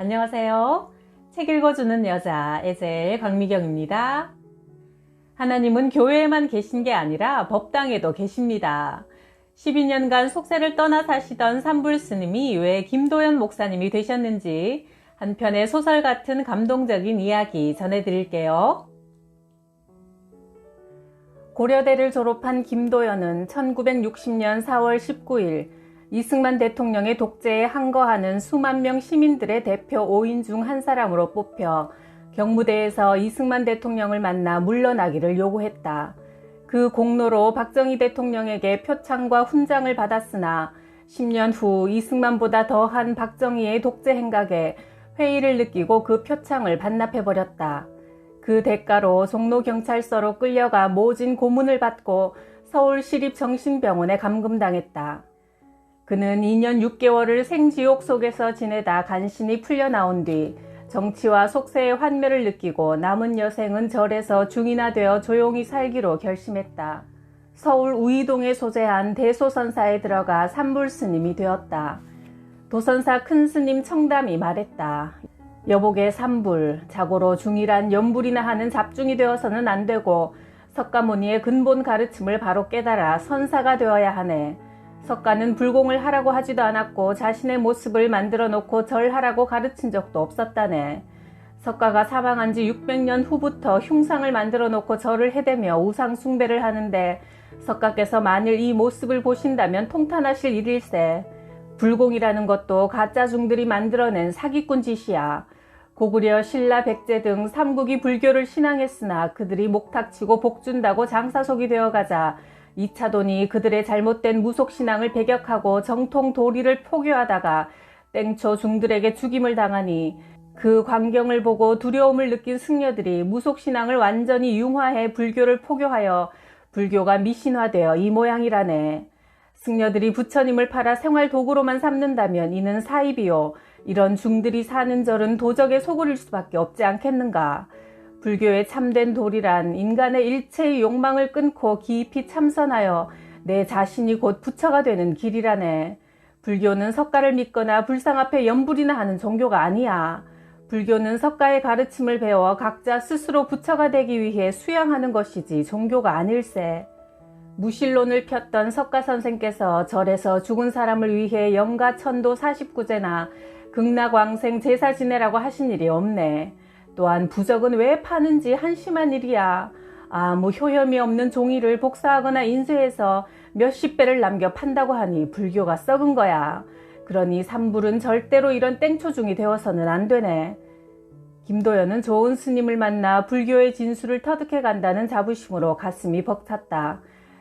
안녕하세요. 책 읽어주는 여자 에젤 강미경입니다. 하나님은 교회에만 계신 게 아니라 법당에도 계십니다. 12년간 속세를 떠나 사시던 산불 스님이 왜 김도연 목사님이 되셨는지 한 편의 소설 같은 감동적인 이야기 전해드릴게요. 고려대를 졸업한 김도연은 1960년 4월 19일 이승만 대통령의 독재에 항거하는 수만 명 시민들의 대표 5인 중 한 사람으로 뽑혀 경무대에서 이승만 대통령을 만나 물러나기를 요구했다. 그 공로로 박정희 대통령에게 표창과 훈장을 받았으나 10년 후 이승만보다 더한 박정희의 독재 행각에 회의를 느끼고 그 표창을 반납해버렸다. 그 대가로 종로경찰서로 끌려가 모진 고문을 받고 서울시립정신병원에 감금당했다. 그는 2년 6개월을 생지옥 속에서 지내다 간신히 풀려나온 뒤 정치와 속세의 환멸을 느끼고 남은 여생은 절에서 중이나 되어 조용히 살기로 결심했다. 서울 우이동에 소재한 대소선사에 들어가 산불스님이 되었다. 도선사 큰스님 청담이 말했다. 여복의 산불, 자고로 중이란 연불이나 하는 잡중이 되어서는 안 되고 석가모니의 근본 가르침을 바로 깨달아 선사가 되어야 하네. 석가는 불공을 하라고 하지도 않았고 자신의 모습을 만들어 놓고 절하라고 가르친 적도 없었다네. 석가가 사망한 지 600년 후부터 흉상을 만들어 놓고 절을 해대며 우상 숭배를 하는데 석가께서 만일 이 모습을 보신다면 통탄하실 일일세. 불공이라는 것도 가짜중들이 만들어낸 사기꾼 짓이야. 고구려, 신라, 백제 등 삼국이 불교를 신앙했으나 그들이 목탁치고 복준다고 장사속이 되어가자 이차돈이 그들의 잘못된 무속신앙을 배격하고 정통 도리를 포교하다가 땡초 중들에게 죽임을 당하니 그 광경을 보고 두려움을 느낀 승려들이 무속신앙을 완전히 융화해 불교를 포교하여 불교가 미신화되어 이 모양이라네. 승려들이 부처님을 팔아 생활도구로만 삼는다면 이는 사입이요. 이런 중들이 사는 절은 도적에 소굴일 수밖에 없지 않겠는가. 불교의 참된 도리란 인간의 일체의 욕망을 끊고 깊이 참선하여 내 자신이 곧 부처가 되는 길이라네. 불교는 석가를 믿거나 불상 앞에 연불이나 하는 종교가 아니야. 불교는 석가의 가르침을 배워 각자 스스로 부처가 되기 위해 수양하는 것이지 종교가 아닐세. 무신론을 폈던 석가 선생께서 절에서 죽은 사람을 위해 영가 천도 49제나 극락왕생 제사 지내라고 하신 일이 없네. 또한 부적은 왜 파는지 한심한 일이야. 아무 효염이 없는 종이를 복사하거나 인쇄해서 몇십 배를 남겨 판다고 하니 불교가 썩은 거야. 그러니 산불은 절대로 이런 땡초중이 되어서는 안 되네. 김도연은 좋은 스님을 만나 불교의 진수를 터득해 간다는 자부심으로 가슴이 벅찼다.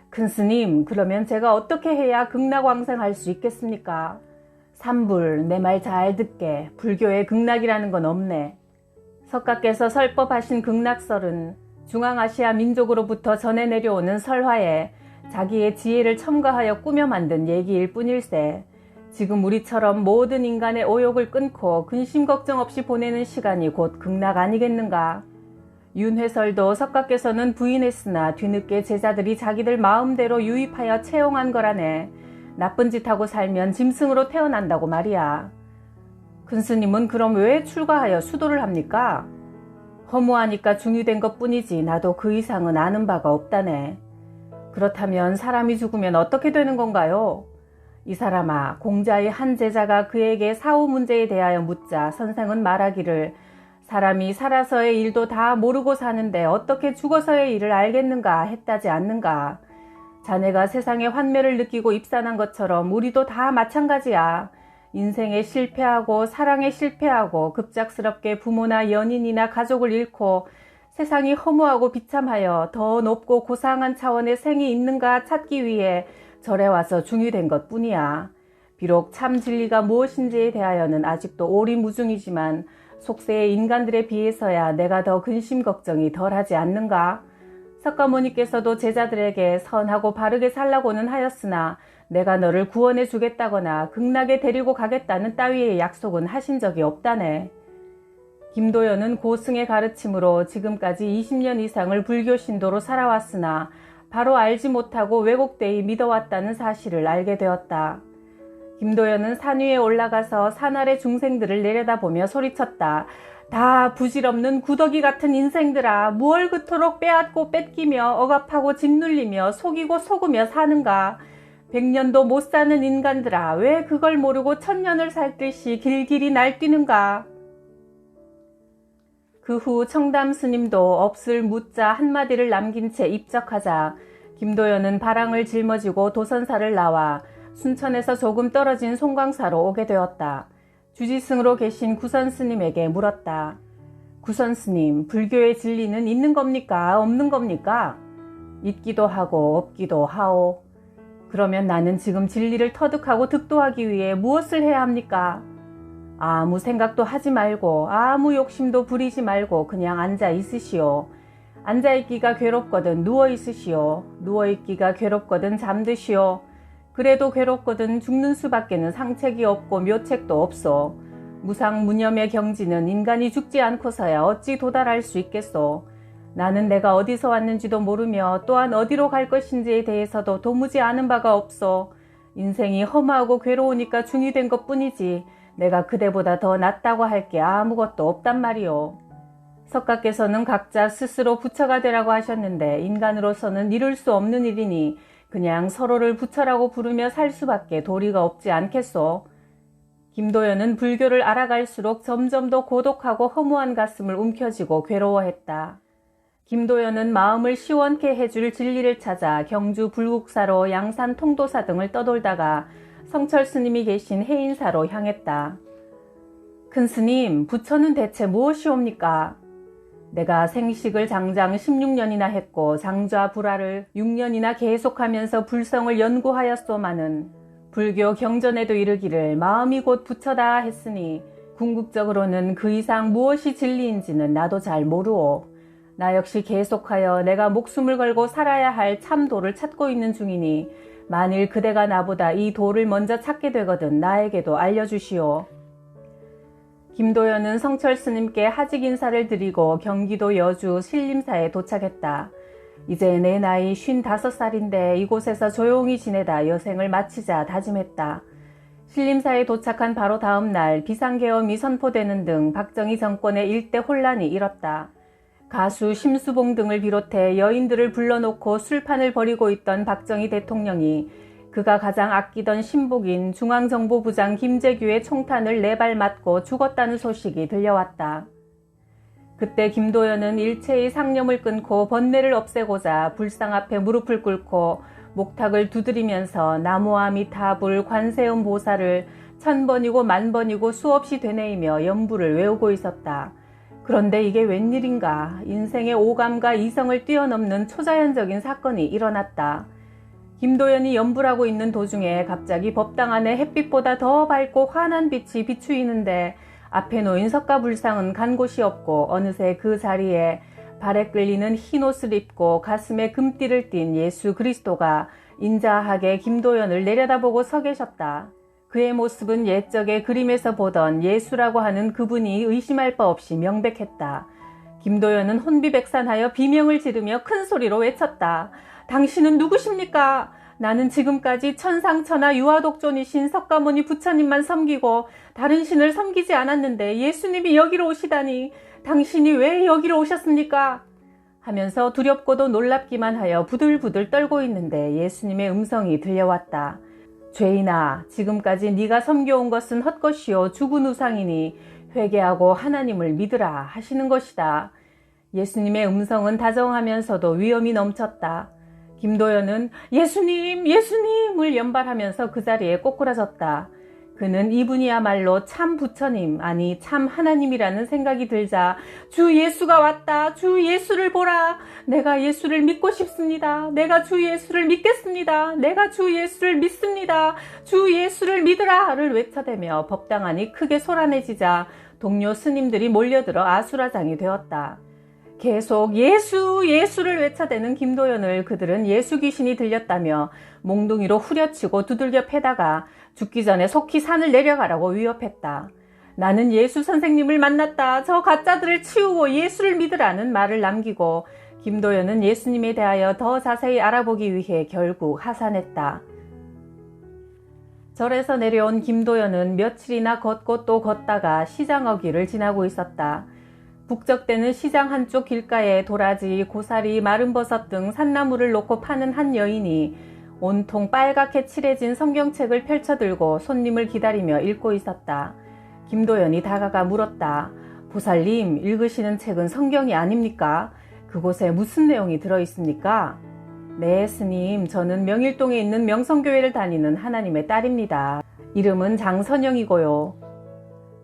큰 스님, 그러면 제가 어떻게 해야 극락왕생할 수 있겠습니까? 산불, 내 말 잘 듣게. 불교에 극락이라는 건 없네. 석가께서 설법하신 극락설은 중앙아시아 민족으로부터 전해 내려오는 설화에 자기의 지혜를 첨가하여 꾸며 만든 얘기일 뿐일세. 지금 우리처럼 모든 인간의 오욕을 끊고 근심 걱정 없이 보내는 시간이 곧 극락 아니겠는가. 윤회설도 석가께서는 부인했으나 뒤늦게 제자들이 자기들 마음대로 유입하여 채용한 거라네. 나쁜 짓 하고 살면 짐승으로 태어난다고 말이야. 큰 스님은 그럼 왜 출가하여 수도를 합니까? 허무하니까 중유된 것 뿐이지 나도 그 이상은 아는 바가 없다네. 그렇다면 사람이 죽으면 어떻게 되는 건가요? 이 사람아, 공자의 한 제자가 그에게 사후 문제에 대하여 묻자 선생은 말하기를 사람이 살아서의 일도 다 모르고 사는데 어떻게 죽어서의 일을 알겠는가 했다지 않는가. 자네가 세상의 환멸을 느끼고 입산한 것처럼 우리도 다 마찬가지야. 인생에 실패하고 사랑에 실패하고 급작스럽게 부모나 연인이나 가족을 잃고 세상이 허무하고 비참하여 더 높고 고상한 차원의 생이 있는가 찾기 위해 절에 와서 중유된 것 뿐이야. 비록 참 진리가 무엇인지에 대하여는 아직도 오리무중이지만 속세의 인간들에 비해서야 내가 더 근심 걱정이 덜하지 않는가? 석가모니께서도 제자들에게 선하고 바르게 살라고는 하였으나 내가 너를 구원해 주겠다거나 극락에 데리고 가겠다는 따위의 약속은 하신 적이 없다네. 김도연은 고승의 가르침으로 지금까지 20년 이상을 불교 신도로 살아왔으나 바로 알지 못하고 왜곡되이 믿어왔다는 사실을 알게 되었다. 김도연은 산 위에 올라가서 산 아래 중생들을 내려다보며 소리쳤다. 다 부질없는 구더기 같은 인생들아, 무얼 그토록 빼앗고 뺏기며 억압하고 짓눌리며 속이고 속으며 사는가. 100년도 못 사는 인간들아, 왜 그걸 모르고 1000년을 살 듯이 길길이 날뛰는가. 그 후 청담 스님도 없을 묻자 한마디를 남긴 채 입적하자 김도연은 바랑을 짊어지고 도선사를 나와 순천에서 조금 떨어진 송광사로 오게 되었다. 주지승으로 계신 구선 스님에게 물었다. 구선 스님, 불교의 진리는 있는 겁니까? 없는 겁니까? 있기도 하고 없기도 하오. 그러면 나는 지금 진리를 터득하고 득도하기 위해 무엇을 해야 합니까? 아무 생각도 하지 말고 아무 욕심도 부리지 말고 그냥 앉아 있으시오. 앉아 있기가 괴롭거든 누워 있으시오. 누워 있기가 괴롭거든 잠드시오. 그래도 괴롭거든 죽는 수밖에는 상책이 없고 묘책도 없소. 무상무념의 경지는 인간이 죽지 않고서야 어찌 도달할 수 있겠소. 나는 내가 어디서 왔는지도 모르며 또한 어디로 갈 것인지에 대해서도 도무지 아는 바가 없소. 인생이 험하고 괴로우니까 중이 된 것뿐이지 내가 그대보다 더 낫다고 할 게 아무것도 없단 말이오. 석가께서는 각자 스스로 부처가 되라고 하셨는데 인간으로서는 이룰 수 없는 일이니 그냥 서로를 부처라고 부르며 살 수밖에 도리가 없지 않겠소. 김도연은 불교를 알아갈수록 점점 더 고독하고 허무한 가슴을 움켜쥐고 괴로워했다. 김도연은 마음을 시원케 해줄 진리를 찾아 경주 불국사로 양산 통도사 등을 떠돌다가 성철 스님이 계신 해인사로 향했다. 큰 스님, 부처는 대체 무엇이옵니까? 내가 생식을 장장 16년이나 했고 장좌 불화를 6년이나 계속하면서 불성을 연구하였소마는 불교 경전에도 이르기를 마음이 곧 부처다 했으니 궁극적으로는 그 이상 무엇이 진리인지는 나도 잘 모르오. 나 역시 계속하여 내가 목숨을 걸고 살아야 할 참도를 찾고 있는 중이니 만일 그대가 나보다 이 도를 먼저 찾게 되거든 나에게도 알려주시오. 김도연은 성철 스님께 하직 인사를 드리고 경기도 여주 신림사에 도착했다. 이제 내 나이 55살인데 이곳에서 조용히 지내다 여생을 마치자 다짐했다. 신림사에 도착한 바로 다음 날 비상계엄이 선포되는 등 박정희 정권의 일대 혼란이 일었다. 가수 심수봉 등을 비롯해 여인들을 불러놓고 술판을 벌이고 있던 박정희 대통령이 그가 가장 아끼던 신복인 중앙정보부장 김재규의 총탄을 4발 맞고 죽었다는 소식이 들려왔다. 그때 김도연은 일체의 상념을 끊고 번뇌를 없애고자 불상 앞에 무릎을 꿇고 목탁을 두드리면서 나무아미타불 관세음 보살을 1000번이고 10,000번이고 수없이 되뇌이며 연부를 외우고 있었다. 그런데 이게 웬일인가. 인생의 오감과 이성을 뛰어넘는 초자연적인 사건이 일어났다. 김도연이 연불하고 있는 도중에 갑자기 법당 안에 햇빛보다 더 밝고 환한 빛이 비추이는데 앞에 놓인 석가불상은 간 곳이 없고 어느새 그 자리에 발에 끌리는 흰 옷을 입고 가슴에 금띠를 띤 예수 그리스도가 인자하게 김도연을 내려다보고 서 계셨다. 그의 모습은 옛적에 그림에서 보던 예수라고 하는 그분이 의심할 바 없이 명백했다. 김도연은 혼비백산하여 비명을 지르며 큰 소리로 외쳤다. 당신은 누구십니까? 나는 지금까지 천상천하 유아독존이신 석가모니 부처님만 섬기고 다른 신을 섬기지 않았는데 예수님이 여기로 오시다니 당신이 왜 여기로 오셨습니까? 하면서 두렵고도 놀랍기만 하여 부들부들 떨고 있는데 예수님의 음성이 들려왔다. 죄인아, 지금까지 네가 섬겨온 것은 헛것이요 죽은 우상이니 회개하고 하나님을 믿으라 하시는 것이다. 예수님의 음성은 다정하면서도 위엄이 넘쳤다. 김도연은 예수님, 예수님을 연발하면서 그 자리에 꼬꾸라졌다. 그는 이분이야말로 참 부처님, 아니 참 하나님이라는 생각이 들자 주 예수가 왔다. 주 예수를 보라. 내가 예수를 믿고 싶습니다. 내가 주 예수를 믿겠습니다. 내가 주 예수를 믿습니다. 주 예수를 믿으라를 외쳐대며 법당 안이 크게 소란해지자 동료 스님들이 몰려들어 아수라장이 되었다. 계속 예수, 예수를 외쳐대는 김도연을 그들은 예수 귀신이 들렸다며 몽둥이로 후려치고 두들겨 패다가 죽기 전에 속히 산을 내려가라고 위협했다. 나는 예수 선생님을 만났다. 저 가짜들을 치우고 예수를 믿으라는 말을 남기고 김도연은 예수님에 대하여 더 자세히 알아보기 위해 결국 하산했다. 절에서 내려온 김도연은 며칠이나 걷고 또 걷다가 시장어귀를 지나고 있었다. 북적대는 시장 한쪽 길가에 도라지, 고사리, 마른 버섯 등 산나물을 놓고 파는 한 여인이 온통 빨갛게 칠해진 성경책을 펼쳐들고 손님을 기다리며 읽고 있었다. 김도연이 다가가 물었다. 보살님, 읽으시는 책은 성경이 아닙니까? 그곳에 무슨 내용이 들어있습니까? 네, 스님. 저는 명일동에 있는 명성교회를 다니는 하나님의 딸입니다. 이름은 장선영이고요.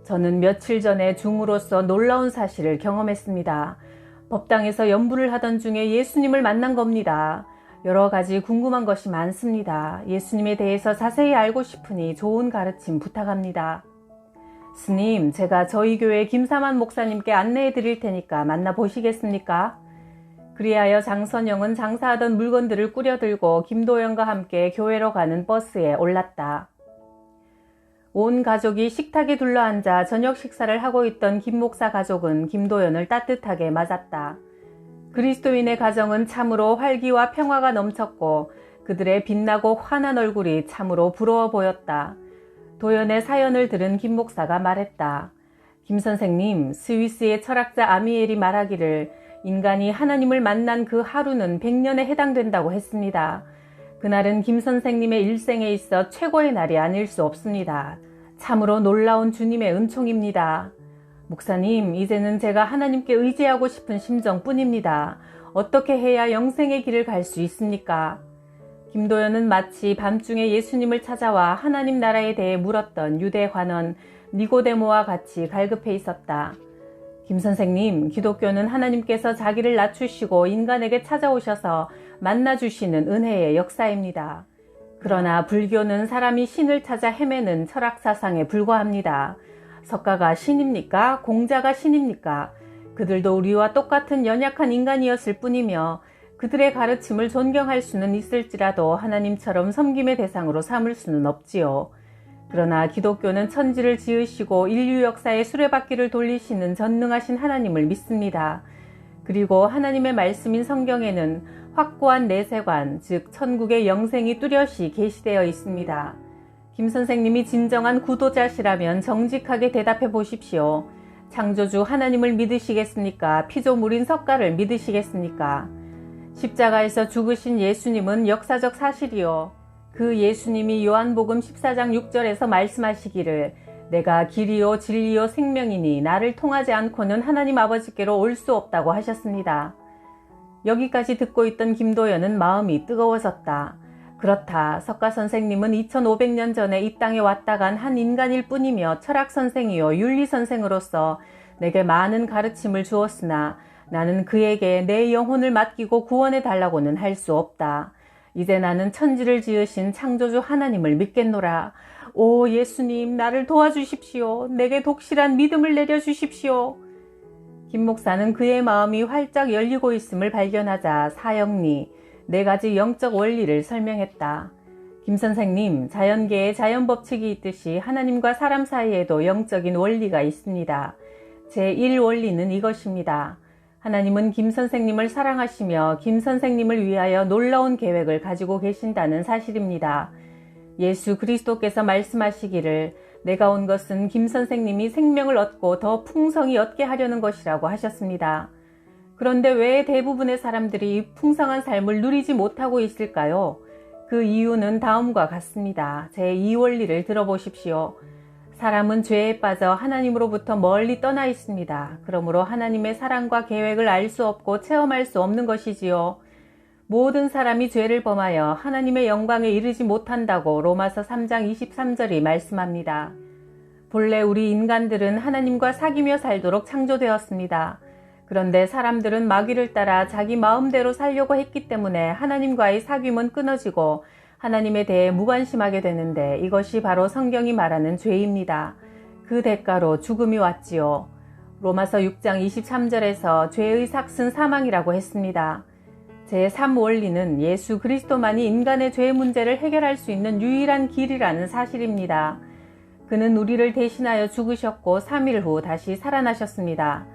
저는 며칠 전에 중으로서 놀라운 사실을 경험했습니다. 법당에서 연부를 하던 중에 예수님을 만난 겁니다. 여러 가지 궁금한 것이 많습니다. 예수님에 대해서 자세히 알고 싶으니 좋은 가르침 부탁합니다. 스님, 제가 저희 교회 김사만 목사님께 안내해 드릴 테니까 만나보시겠습니까? 그리하여 장선영은 장사하던 물건들을 꾸려들고 김도연과 함께 교회로 가는 버스에 올랐다. 온 가족이 식탁에 둘러앉아 저녁 식사를 하고 있던 김 목사 가족은 김도연을 따뜻하게 맞았다. 그리스도인의 가정은 참으로 활기와 평화가 넘쳤고 그들의 빛나고 환한 얼굴이 참으로 부러워 보였다. 도연의 사연을 들은 김 목사가 말했다. 김 선생님, 스위스의 철학자 아미엘이 말하기를 인간이 하나님을 만난 그 하루는 100년에 해당된다고 했습니다. 그날은 김 선생님의 일생에 있어 최고의 날이 아닐 수 없습니다. 참으로 놀라운 주님의 은총입니다. 목사님, 이제는 제가 하나님께 의지하고 싶은 심정뿐입니다. 어떻게 해야 영생의 길을 갈 수 있습니까? 김도연은 마치 밤중에 예수님을 찾아와 하나님 나라에 대해 물었던 유대 관원 니고데모와 같이 갈급해 있었다. 김 선생님, 기독교는 하나님께서 자기를 낮추시고 인간에게 찾아오셔서 만나주시는 은혜의 역사입니다. 그러나 불교는 사람이 신을 찾아 헤매는 철학사상에 불과합니다. 석가가 신입니까? 공자가 신입니까? 그들도 우리와 똑같은 연약한 인간이었을 뿐이며 그들의 가르침을 존경할 수는 있을지라도 하나님처럼 섬김의 대상으로 삼을 수는 없지요. 그러나 기독교는 천지를 지으시고 인류 역사의 수레바퀴를 돌리시는 전능하신 하나님을 믿습니다. 그리고 하나님의 말씀인 성경에는 확고한 내세관, 즉 천국의 영생이 뚜렷이 계시되어 있습니다. 김 선생님이 진정한 구도자시라면 정직하게 대답해 보십시오. 창조주 하나님을 믿으시겠습니까? 피조물인 석가를 믿으시겠습니까? 십자가에서 죽으신 예수님은 역사적 사실이요. 그 예수님이 요한복음 14장 6절에서 말씀하시기를 내가 길이요 진리요 생명이니 나를 통하지 않고는 하나님 아버지께로 올 수 없다고 하셨습니다. 여기까지 듣고 있던 김도연은 마음이 뜨거워졌다. 그렇다. 석가 선생님은 2500년 전에 이 땅에 왔다 간 한 인간일 뿐이며 철학 선생이요 윤리 선생으로서 내게 많은 가르침을 주었으나 나는 그에게 내 영혼을 맡기고 구원해 달라고는 할 수 없다. 이제 나는 천지를 지으신 창조주 하나님을 믿겠노라. 오 예수님, 나를 도와주십시오. 내게 독실한 믿음을 내려주십시오. 김 목사는 그의 마음이 활짝 열리고 있음을 발견하자 사형리, 4가지 영적 원리를 설명했다. 김 선생님, 자연계에 자연법칙이 있듯이 하나님과 사람 사이에도 영적인 원리가 있습니다. 제1원리는 이것입니다. 하나님은 김 선생님을 사랑하시며 김 선생님을 위하여 놀라운 계획을 가지고 계신다는 사실입니다. 예수 그리스도께서 말씀하시기를 내가 온 것은 김 선생님이 생명을 얻고 더 풍성히 얻게 하려는 것이라고 하셨습니다. 그런데 왜 대부분의 사람들이 풍성한 삶을 누리지 못하고 있을까요? 그 이유는 다음과 같습니다. 제2원리를 들어보십시오. 사람은 죄에 빠져 하나님으로부터 멀리 떠나 있습니다. 그러므로 하나님의 사랑과 계획을 알 수 없고 체험할 수 없는 것이지요. 모든 사람이 죄를 범하여 하나님의 영광에 이르지 못한다고 로마서 3장 23절이 말씀합니다. 본래 우리 인간들은 하나님과 사귀며 살도록 창조되었습니다. 그런데 사람들은 마귀를 따라 자기 마음대로 살려고 했기 때문에 하나님과의 사귐은 끊어지고 하나님에 대해 무관심하게 되는데 이것이 바로 성경이 말하는 죄입니다. 그 대가로 죽음이 왔지요. 로마서 6장 23절에서 죄의 삭은 사망이라고 했습니다. 제3원리는 예수 그리스도만이 인간의 죄 문제를 해결할 수 있는 유일한 길이라는 사실입니다. 그는 우리를 대신하여 죽으셨고 3일 후 다시 살아나셨습니다.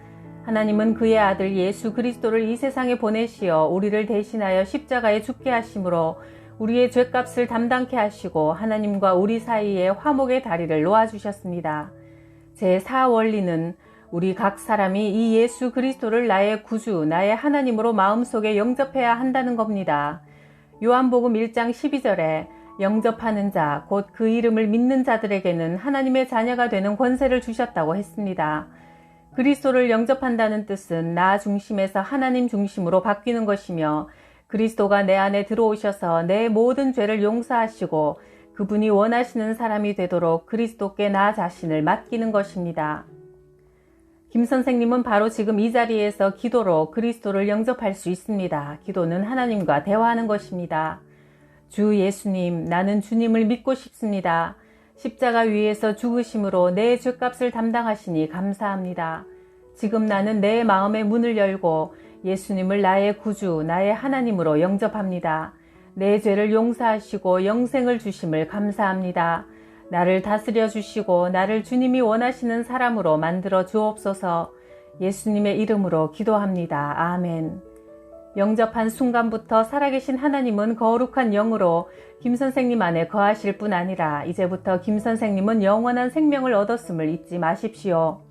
하나님은 그의 아들 예수 그리스도를 이 세상에 보내시어 우리를 대신하여 십자가에 죽게 하심으로 우리의 죗값을 담당케 하시고 하나님과 우리 사이에 화목의 다리를 놓아주셨습니다. 제4원리는 우리 각 사람이 이 예수 그리스도를 나의 구주, 나의 하나님으로 마음속에 영접해야 한다는 겁니다. 요한복음 1장 12절에 영접하는 자, 곧 그 이름을 믿는 자들에게는 하나님의 자녀가 되는 권세를 주셨다고 했습니다. 그리스도를 영접한다는 뜻은 나 중심에서 하나님 중심으로 바뀌는 것이며 그리스도가 내 안에 들어오셔서 내 모든 죄를 용서하시고 그분이 원하시는 사람이 되도록 그리스도께 나 자신을 맡기는 것입니다. 김 선생님은 바로 지금 이 자리에서 기도로 그리스도를 영접할 수 있습니다. 기도는 하나님과 대화하는 것입니다. 주 예수님, 나는 주님을 믿고 싶습니다. 십자가 위에서 죽으심으로 내 죗값을 담당하시니 감사합니다. 지금 나는 내 마음의 문을 열고 예수님을 나의 구주, 나의 하나님으로 영접합니다. 내 죄를 용서하시고 영생을 주심을 감사합니다. 나를 다스려 주시고 나를 주님이 원하시는 사람으로 만들어 주옵소서. 예수님의 이름으로 기도합니다. 아멘. 영접한 순간부터 살아계신 하나님은 거룩한 영으로 김 선생님 안에 거하실 뿐 아니라 이제부터 김 선생님은 영원한 생명을 얻었음을 잊지 마십시오.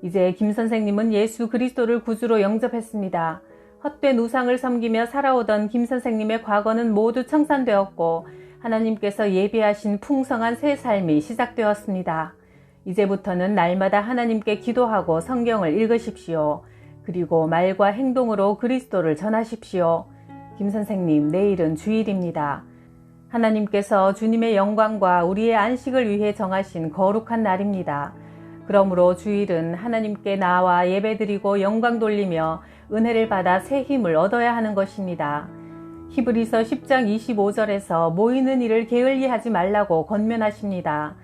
이제 김 선생님은 예수 그리스도를 구주로 영접했습니다. 헛된 우상을 섬기며 살아오던 김 선생님의 과거는 모두 청산되었고 하나님께서 예비하신 풍성한 새 삶이 시작되었습니다. 이제부터는 날마다 하나님께 기도하고 성경을 읽으십시오. 그리고 말과 행동으로 그리스도를 전하십시오. 김 선생님, 내일은 주일입니다. 하나님께서 주님의 영광과 우리의 안식을 위해 정하신 거룩한 날입니다. 그러므로 주일은 하나님께 나와 예배드리고 영광 돌리며 은혜를 받아 새 힘을 얻어야 하는 것입니다. 히브리서 10장 25절에서 모이는 일을 게을리하지 말라고 권면하십니다.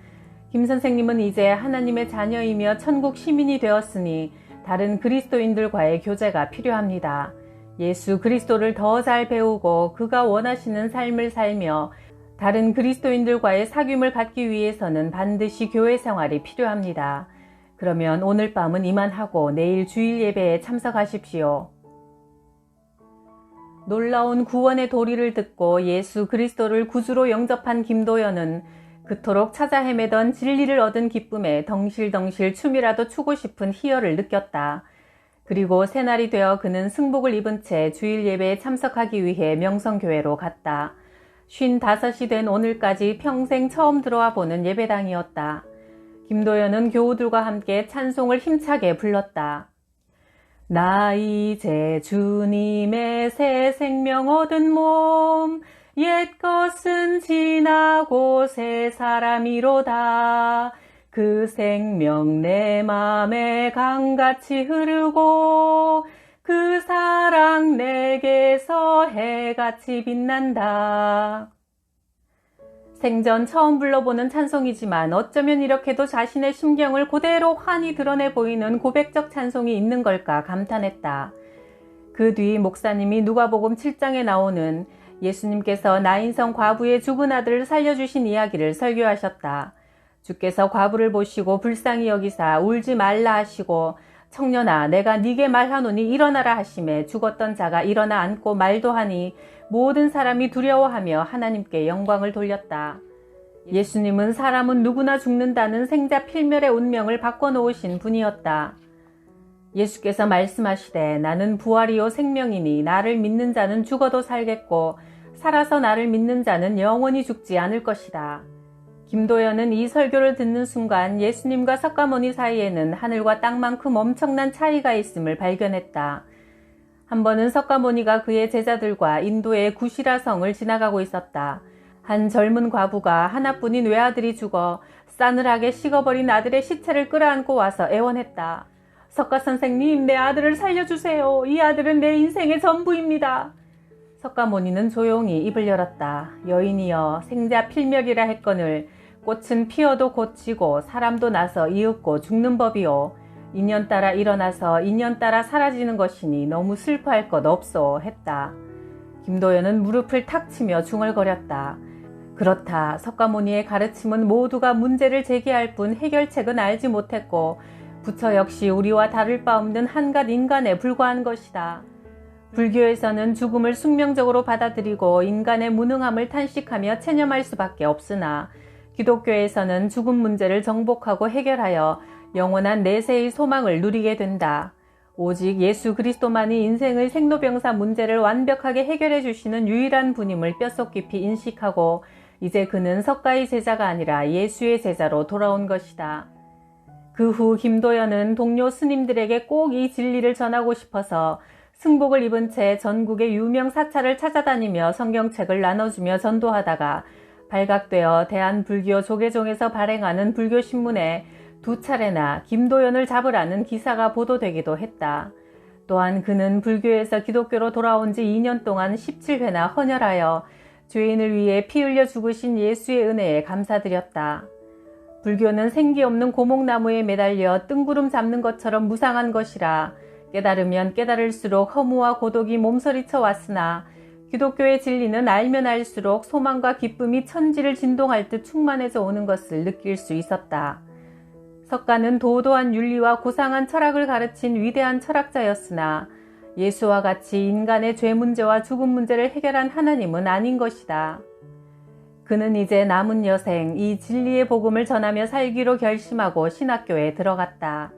김 선생님은 이제 하나님의 자녀이며 천국 시민이 되었으니 다른 그리스도인들과의 교제가 필요합니다. 예수 그리스도를 더 잘 배우고 그가 원하시는 삶을 살며 다른 그리스도인들과의 사귐을 갖기 위해서는 반드시 교회 생활이 필요합니다. 그러면 오늘 밤은 이만하고 내일 주일 예배에 참석하십시오. 놀라운 구원의 도리를 듣고 예수 그리스도를 구주로 영접한 김도연은 그토록 찾아 헤매던 진리를 얻은 기쁨에 덩실덩실 춤이라도 추고 싶은 희열을 느꼈다. 그리고 새날이 되어 그는 승복을 입은 채 주일 예배에 참석하기 위해 명성교회로 갔다. 55이 된 오늘까지 평생 처음 들어와 보는 예배당이었다. 김도연은 교우들과 함께 찬송을 힘차게 불렀다. 나 이제 주님의 새 생명 얻은 몸, 옛것은 지나고 새 사람이로다. 그 생명 내 맘에 강같이 흐르고 그 사랑 내게서 해같이 빛난다. 생전 처음 불러보는 찬송이지만 어쩌면 이렇게도 자신의 심경을 그대로 환히 드러내 보이는 고백적 찬송이 있는 걸까 감탄했다. 그 뒤 목사님이 누가복음 7장에 나오는 예수님께서 나인성 과부의 죽은 아들을 살려주신 이야기를 설교하셨다. 주께서 과부를 보시고 불쌍히 여기사 울지 말라 하시고 청년아 내가 네게 말하노니 일어나라 하시매 죽었던 자가 일어나 앉고 말도 하니 모든 사람이 두려워하며 하나님께 영광을 돌렸다. 예수님은 사람은 누구나 죽는다는 생자 필멸의 운명을 바꿔놓으신 분이었다. 예수께서 말씀하시되 나는 부활이요 생명이니 나를 믿는 자는 죽어도 살겠고 살아서 나를 믿는 자는 영원히 죽지 않을 것이다. 김도연은 이 설교를 듣는 순간 예수님과 석가모니 사이에는 하늘과 땅만큼 엄청난 차이가 있음을 발견했다. 한 번은 석가모니가 그의 제자들과 인도의 구시라 성을 지나가고 있었다. 한 젊은 과부가 하나뿐인 외아들이 죽어 싸늘하게 식어버린 아들의 시체를 끌어안고 와서 애원했다. 석가 선생님, 내 아들을 살려주세요. 이 아들은 내 인생의 전부입니다. 석가모니는 조용히 입을 열었다. 여인이여, 생자 필멸이라 했거늘 꽃은 피어도 곧 지고 사람도 나서 이윽고 죽는 법이요. 인연 따라 일어나서 인연 따라 사라지는 것이니 너무 슬퍼할 것 없소 했다. 김도연은 무릎을 탁 치며 중얼거렸다. 그렇다. 석가모니의 가르침은 모두가 문제를 제기할 뿐 해결책은 알지 못했고 부처 역시 우리와 다를 바 없는 한갓 인간에 불과한 것이다. 불교에서는 죽음을 숙명적으로 받아들이고 인간의 무능함을 탄식하며 체념할 수밖에 없으나 기독교에서는 죽음 문제를 정복하고 해결하여 영원한 내세의 소망을 누리게 된다. 오직 예수 그리스도만이 인생의 생로병사 문제를 완벽하게 해결해 주시는 유일한 분임을 뼛속 깊이 인식하고 이제 그는 석가의 제자가 아니라 예수의 제자로 돌아온 것이다. 그 후 김도연은 동료 스님들에게 꼭 이 진리를 전하고 싶어서 승복을 입은 채 전국의 유명 사찰을 찾아다니며 성경책을 나눠주며 전도하다가 발각되어 대한불교 조계종에서 발행하는 불교신문에 2차례나 김도연을 잡으라는 기사가 보도되기도 했다. 또한 그는 불교에서 기독교로 돌아온 지 2년 동안 17회나 헌혈하여 죄인을 위해 피 흘려 죽으신 예수의 은혜에 감사드렸다. 불교는 생기 없는 고목나무에 매달려 뜬구름 잡는 것처럼 무상한 것이라 깨달으면 깨달을수록 허무와 고독이 몸서리쳐 왔으나 기독교의 진리는 알면 알수록 소망과 기쁨이 천지를 진동할 듯 충만해져 오는 것을 느낄 수 있었다. 석가는 도도한 윤리와 고상한 철학을 가르친 위대한 철학자였으나 예수와 같이 인간의 죄 문제와 죽음 문제를 해결한 하나님은 아닌 것이다. 그는 이제 남은 여생 이 진리의 복음을 전하며 살기로 결심하고 신학교에 들어갔다.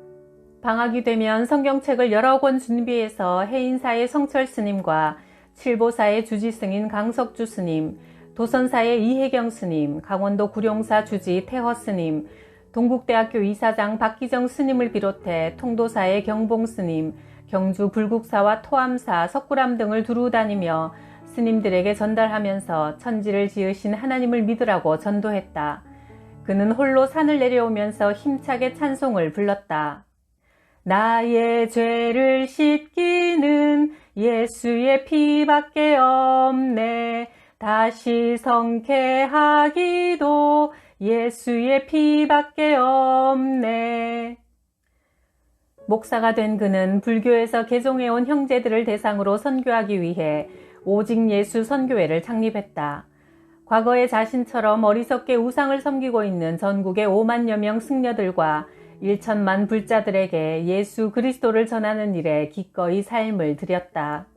방학이 되면 성경책을 여러 권 준비해서 해인사의 성철 스님과 칠보사의 주지 승인 강석주 스님, 도선사의 이혜경 스님, 강원도 구룡사 주지 태허 스님, 동국대학교 이사장 박기정 스님을 비롯해 통도사의 경봉 스님, 경주 불국사와 토암사, 석굴암 등을 두루 다니며 스님들에게 전달하면서 천지를 지으신 하나님을 믿으라고 전도했다. 그는 홀로 산을 내려오면서 힘차게 찬송을 불렀다. 나의 죄를 씻기는 예수의 피밖에 없네. 다시 성쾌하기도 예수의 피밖에 없네. 목사가 된 그는 불교에서 개종해온 형제들을 대상으로 선교하기 위해 오직 예수 선교회를 창립했다. 과거의 자신처럼 어리석게 우상을 섬기고 있는 전국의 5만여 명 승려들과 1천만 불자들에게 예수 그리스도를 전하는 일에 기꺼이 삶을 들였다.